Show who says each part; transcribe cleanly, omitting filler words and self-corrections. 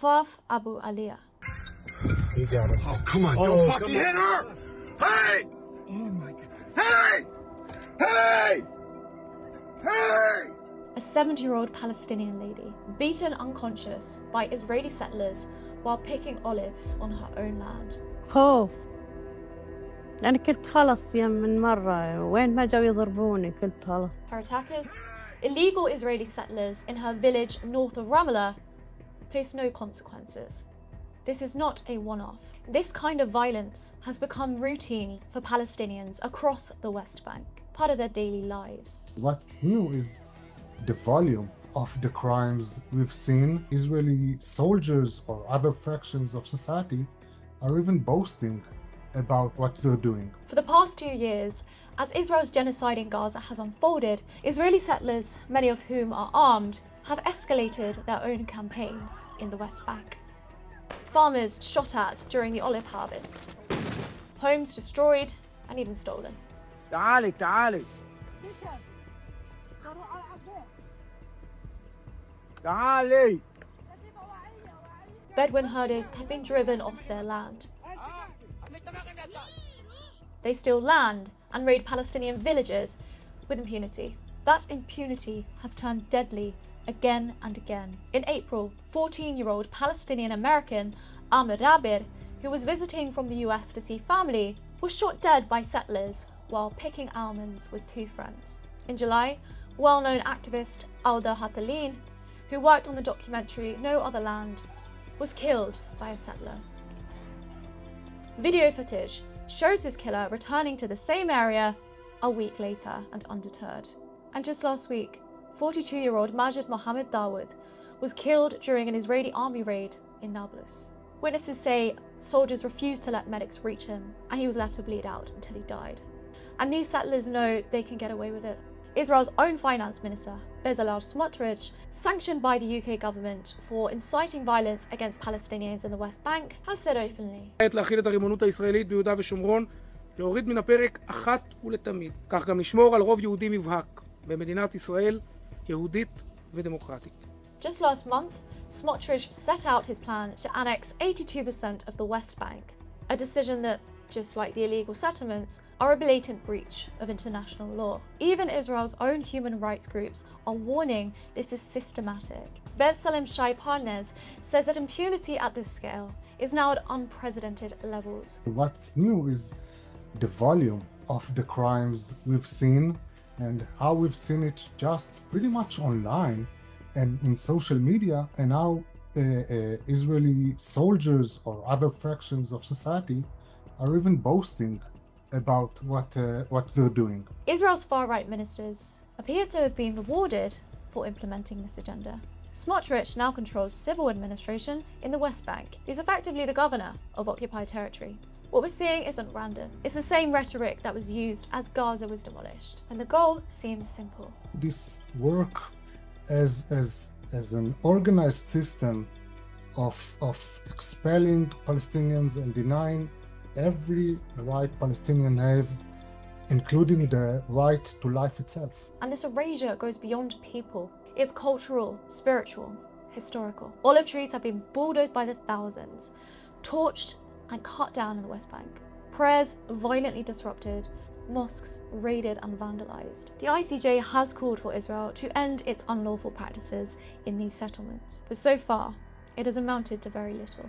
Speaker 1: Afaf Abu Aliyah.
Speaker 2: You got it.
Speaker 3: Oh, come on, don't fucking hit her! Hey! Oh my God. Hey! Hey! Hey!
Speaker 1: A 70-year-old Palestinian lady beaten unconscious by Israeli settlers while picking olives on her own land.
Speaker 4: خوف يعني كنت خلص من مرة وين ما جاوا يضربوني كنت خلص.
Speaker 1: Her attackers, illegal Israeli settlers in her village north of Ramallah, face no consequences. This is not a one-off. This kind of violence has become routine for Palestinians across the West Bank, part of their daily lives.
Speaker 2: What's new is the volume of the crimes we've seen. Israeli soldiers or other fractions of society are even boasting about what they're doing.
Speaker 1: For the past 2 years, as Israel's genocide in Gaza has unfolded, Israeli settlers, many of whom are armed, have escalated their own campaign in the West Bank. Farmers shot at during the olive harvest, homes destroyed and even stolen.
Speaker 5: تعالي
Speaker 1: Bedouin herders have been driven off their land. They steal land and raid Palestinian villages with impunity. That impunity has turned deadly again and again. In April, 14-year-old Palestinian American Ahmed Rabir, who was visiting from the US to see family, was shot dead by settlers while picking almonds with 2 friends. In July, well-known activist Alda Hatalin, who worked on the documentary No Other Land, was killed by a settler. Video footage shows his killer returning to the same area a week later and undeterred. And just last week, 42-year-old Majid Mohammed Dawood was killed during an Israeli army raid in Nablus. Witnesses say soldiers refused to let medics reach him and he was left to bleed out until he died. And these settlers know they can get away with it. Israel's own finance minister, Bezalel Smotrich, sanctioned by the UK government for inciting violence against Palestinians in the West Bank, has said openly.
Speaker 5: עת להחיל את הריבונות הישראלית ביהודה ושומרון, להוריד מן הפרק אחת ולתמיד. כך גם לשמור על רוב יהודי מבהק במדינת ישראל יהודית ודמוקרטית.
Speaker 1: Just last month, Smotrich set out his plan to annex 82% of the West Bank, a decision that, just like the illegal settlements, are a blatant breach of international law. Even Israel's own human rights groups are warning this is systematic. B'Tselem Shai Parnes says that impunity at this scale is now at unprecedented levels.
Speaker 2: What's new is the volume of the crimes we've seen and how we've seen it just pretty much online and in social media, and how Israeli soldiers or other fractions of society are even boasting about what they're doing.
Speaker 1: Israel's far-right ministers appear to have been rewarded for implementing this agenda. Smotrich now controls civil administration in the West Bank. He's effectively the governor of occupied territory. What we're seeing isn't random. It's the same rhetoric that was used as Gaza was demolished, and the goal seems simple.
Speaker 2: This work as an organized system of expelling Palestinians and denying every right Palestinians have, including the right to life itself.
Speaker 1: And this erasure goes beyond people. It's cultural, spiritual, historical. Olive trees have been bulldozed by the thousands, torched and cut down in the West Bank. Prayers violently disrupted, mosques raided and vandalized. The ICJ has called for Israel to end its unlawful practices in these settlements, but so far it has amounted to very little.